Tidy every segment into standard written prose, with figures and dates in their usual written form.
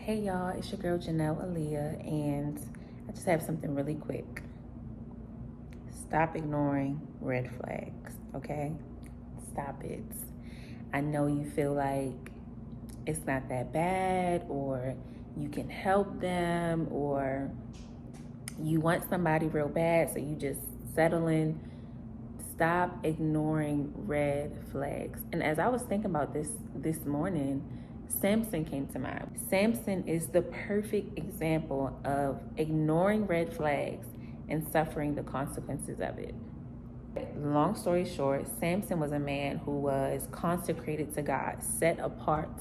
Hey y'all, it's your girl Janelle Aaliyah, and I just have something really quick. Stop ignoring red flags, okay? Stop it. I know you feel like it's not that bad, or you can help them, or you want somebody real bad, so you just settle in. Stop ignoring red flags. And as I was thinking about this morning, Samson came to mind. Samson is the perfect example of ignoring red flags and suffering the consequences of it. Long story short, Samson was a man who was consecrated to God, set apart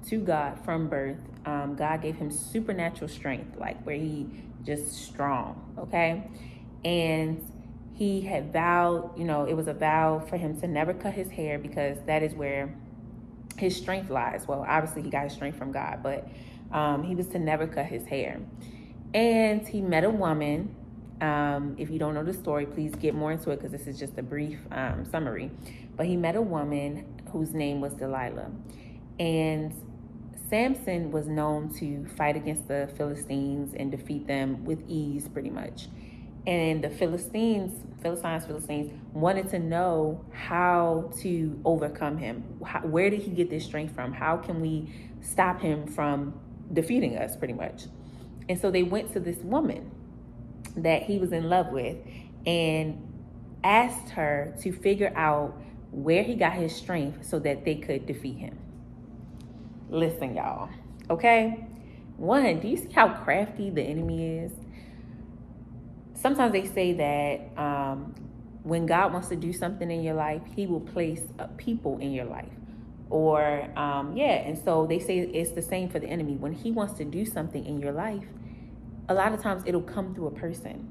to God from birth. God gave him supernatural strength, like where he just strong, okay? And he had vowed, it was a vow for him to never cut his hair because that is where his strength lies. Well, obviously he got his strength from God, but he was to never cut his hair. And he met a woman. If you don't know the story, please get more into it because this is just a brief summary. But he met a woman whose name was Delilah. And Samson was known to fight against the Philistines and defeat them with ease, pretty much. And the Philistines wanted to know how to overcome him. Where did he get this strength from? How can we stop him from defeating us, pretty much? And so they went to this woman that he was in love with and asked her to figure out where he got his strength so that they could defeat him. Listen, y'all, okay? One, do you see how crafty the enemy is? Sometimes they say that when God wants to do something in your life, he will place people in your life. And so they say it's the same for the enemy. When he wants to do something in your life, a lot of times it'll come through a person.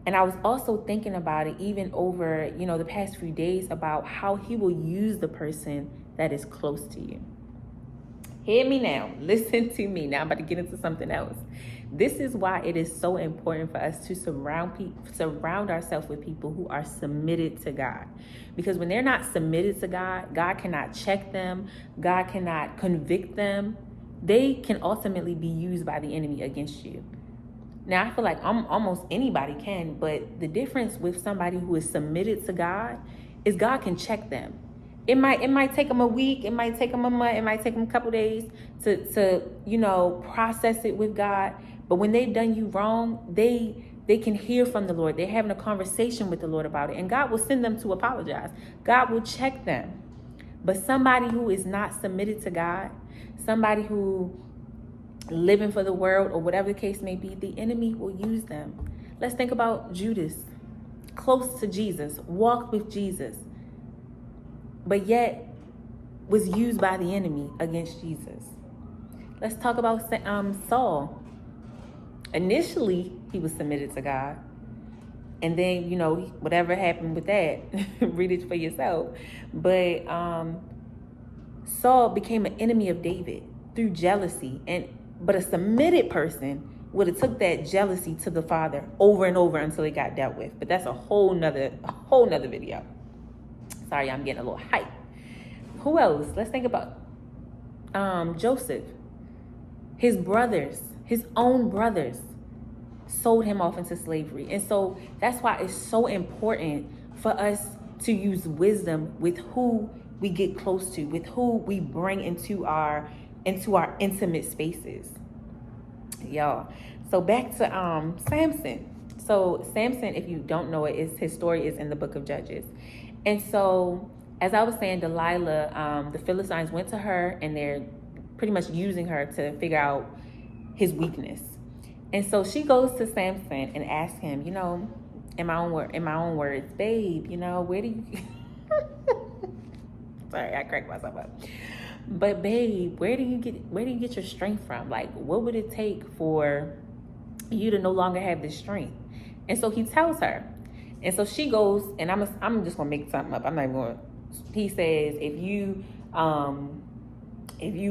And I was also thinking about it even over, the past few days about how he will use the person that is close to you. Hear me now. Listen to me. Now I'm about to get into something else. This is why it is so important for us to surround ourselves with people who are submitted to God. Because when they're not submitted to God, God cannot check them. God cannot convict them. They can ultimately be used by the enemy against you. Now, I feel like almost anybody can, but the difference with somebody who is submitted to God is God can check them. It might take them a week, it might take them a month, it might take them a couple days to process it with God. But when they've done you wrong, they can hear from the Lord. They're having a conversation with the Lord about it, and God will send them to apologize. God will check them. But somebody who is not submitted to God, somebody who living for the world or whatever the case may be, the enemy will use them. Let's think about Judas, close to Jesus, walked with Jesus, but yet was used by the enemy against Jesus. Let's talk about Saul. Initially, he was submitted to God. And then, whatever happened with that, read it for yourself. But Saul became an enemy of David through jealousy. But a submitted person would have took that jealousy to the Father over and over until it got dealt with. But that's a whole nother video. Sorry, I'm getting a little hype. Who else? Let's think about Joseph. His brothers, his own brothers, sold him off into slavery. And so that's why it's so important for us to use wisdom with who we get close to, with who we bring into our intimate spaces. Y'all. So back to Samson. So Samson, if you don't know it, his story is in the book of Judges. And so, as I was saying, Delilah, the Philistines went to her and they're pretty much using her to figure out his weakness. And so she goes to Samson and asks him, in my own words, babe, where do you sorry, I cracked myself up. But babe, where do you get your strength from? Like, what would it take for you to no longer have this strength? And so he tells her. And so she goes, and I'm just gonna make something up. I'm not even going. He says, if you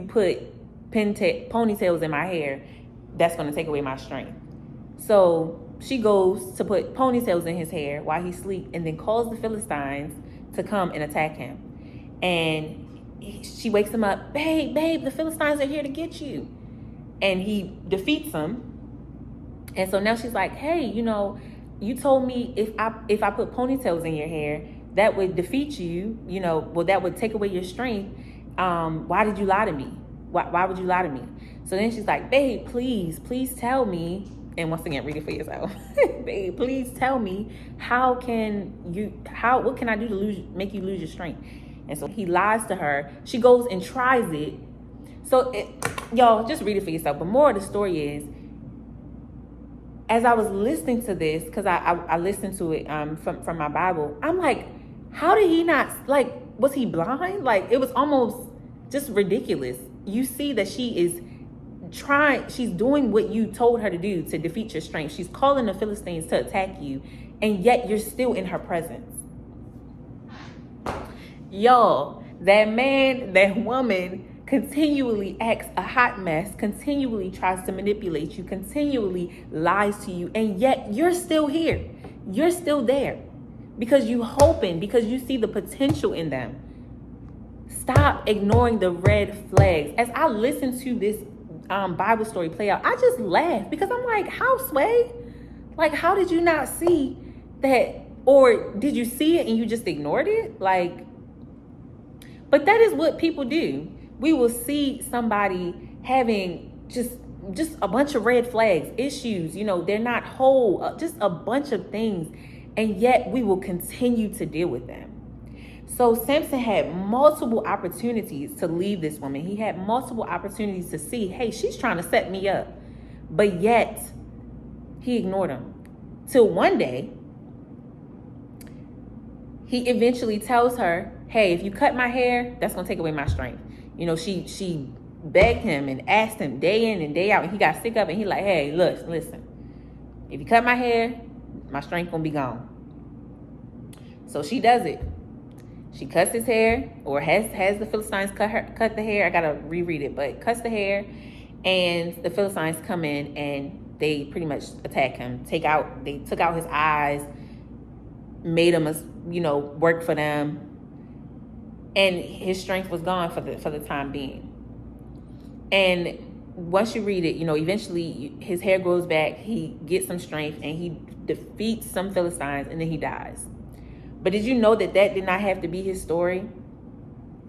put ponytails in my hair, that's gonna take away my strength. So she goes to put ponytails in his hair while he sleeps, and then calls the Philistines to come and attack him. And she wakes him up, babe, the Philistines are here to get you. and he defeats him. And so now she's like, hey, you told me if I put ponytails in your hair, that would defeat you, that would take away your strength. Why did you lie to me? Why would you lie to me? So then she's like, babe, please tell me. And once again, read it for yourself. Babe, please tell me, what can I do to make you lose your strength? And so he lies to her. She goes and tries it. So y'all, just read it for yourself. But more of the story is, as I was listening to this, because I listened to it from my Bible, I'm like, how did he not, like, was he blind? Like, it was almost just ridiculous. You see that she is she's doing what you told her to do to defeat your strength. She's calling the Philistines to attack you, and yet you're still in her presence. Y'all, that woman continually acts a hot mess, continually tries to manipulate you, continually lies to you, and yet you're still here. You're still there because because you see the potential in them. Stop ignoring the red flags. As I listen to this Bible story play out, I just laugh because I'm like, how, Sway? Like, how did you not see that? Or did you see it and you just ignored it? Like, but that is what people do. We will see somebody having just a bunch of red flags, issues, they're not whole, just a bunch of things, and yet we will continue to deal with them. So Samson had multiple opportunities to leave this woman. He had multiple opportunities to see, hey, she's trying to set me up. But yet, he ignored them. Till one day, he eventually tells her, hey, if you cut my hair, that's going to take away my strength. She begged him and asked him day in and day out, and he got sick of it. And he like, hey, listen, if you cut my hair, my strength going to be gone. So she does it. She cuts his hair, or has the Philistines cut the hair. I gotta reread it, but cuts the hair, and the Philistines come in and they pretty much attack him. They took out his eyes, made him work for them, and his strength was gone for the time being. And once you read it, eventually his hair grows back. He gets some strength and he defeats some Philistines, and then he dies. But did you know that did not have to be his story?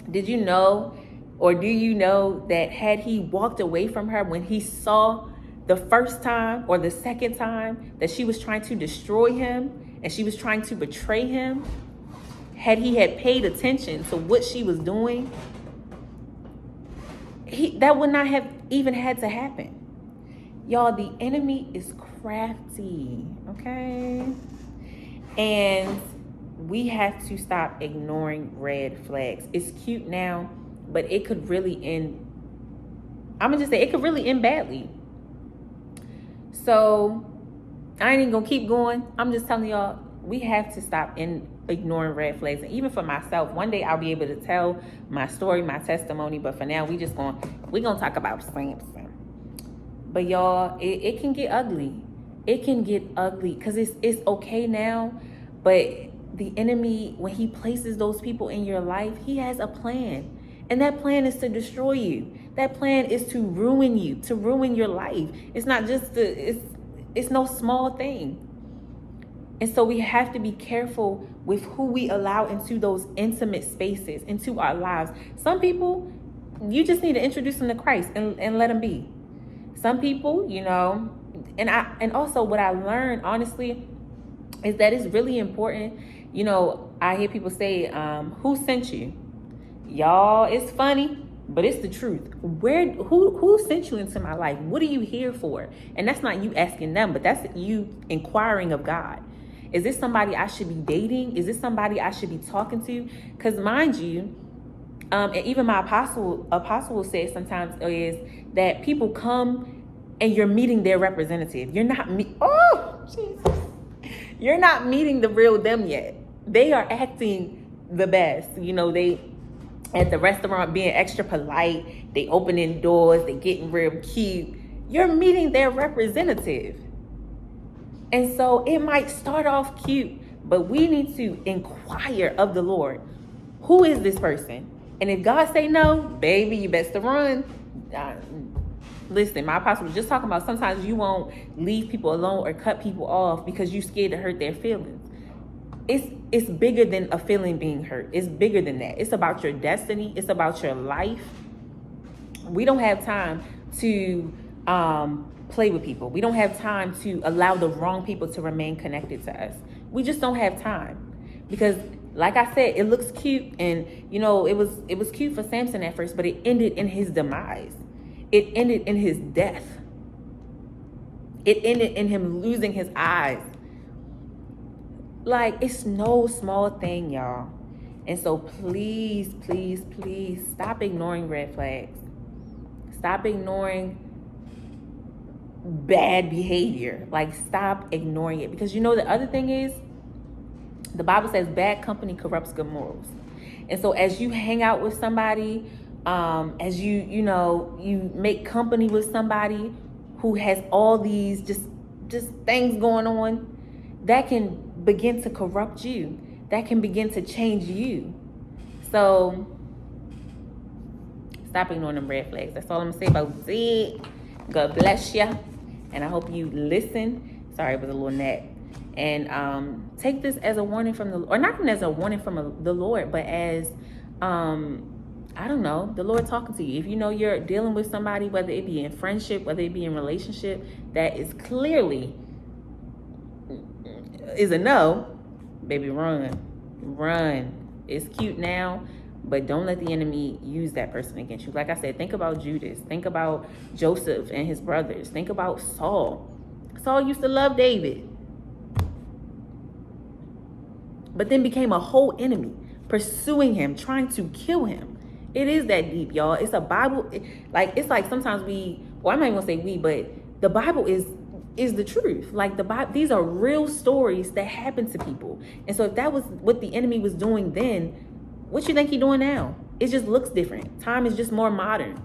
Did you know, or do you know that had he walked away from her when he saw the first time or the second time that she was trying to destroy him and she was trying to betray him, had he paid attention to what she was doing, that would not have even had to happen. Y'all, the enemy is crafty, okay? And we have to stop ignoring red flags. It's cute now, but it could really end. I'm gonna just say it could really end badly. So I ain't even gonna keep going. I'm just telling y'all, we have to stop ignoring red flags. And even for myself, one day I'll be able to tell my story, my testimony. But for now, we're gonna talk about Samson. But y'all, it can get ugly. It can get ugly because it's okay now, but the enemy, when he places those people in your life, he has a plan. And that plan is to destroy you. That plan is to ruin you, to ruin your life. It's not just it's no small thing. And so we have to be careful with who we allow into those intimate spaces, into our lives. Some people, you just need to introduce them to Christ and let them be. Some people, and also what I learned, honestly, is that it's really important. I hear people say, who sent you? Y'all, it's funny, but it's the truth. Who sent you into my life? What are you here for? And that's not you asking them, but that's you inquiring of God. Is this somebody I should be dating? Is this somebody I should be talking to? Because mind you, and even my apostle will say sometimes is that people come and you're meeting their representative. You're not Jesus. You're not meeting the real them yet. They are acting the best. They at the restaurant being extra polite. They opening doors. They getting real cute. You're meeting their representative. And so it might start off cute, but we need to inquire of the Lord. Who is this person? And if God say no, baby, you best to run. Listen, my apostle was just talking about sometimes you won't leave people alone or cut people off because you're scared to hurt their feelings. It's bigger than a feeling being hurt. It's bigger than that. It's about your destiny. It's about your life. We don't have time to play with people. We don't have time to allow the wrong people to remain connected to us. We just don't have time, because like I said, it looks cute, and you know, it was cute for Samson at first, but it ended in his demise. It ended in his death. It ended in him losing his eyes. Like, it's no small thing, y'all. And so please, please, please stop ignoring red flags. Stop ignoring bad behavior. Like, stop ignoring it. Because you know, the other thing is, the Bible says bad company corrupts good morals. And so as you hang out with somebody, as you make company with somebody who has all these just things going on, that can begin to corrupt you. That can begin to change you. So stop ignoring them red flags. That's all I'm gonna say about it. God bless you, and I hope you listen. Sorry, it was a little nap. And take this as a warning from the, or not even as a warning from the Lord, but as I don't know, the Lord talking to you. If you know you're dealing with somebody, whether it be in friendship, whether it be in relationship, that is clearly is a no, baby, run. It's cute now, but don't let the enemy use that person against you. Like I said, think about Judas. Think about Joseph and his brothers. Think about Saul. Saul used to love David, but then became a whole enemy, pursuing him, trying to kill him. It is that deep, y'all. It's a Bible. It's like sometimes I'm not even gonna say we, but the Bible is the truth. Like, the Bible, these are real stories that happen to people. And so if that was what the enemy was doing then, what you think he's doing now? It just looks different. Time is just more modern,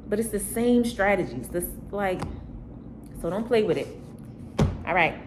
but it's the same strategies. So don't play with it. All right.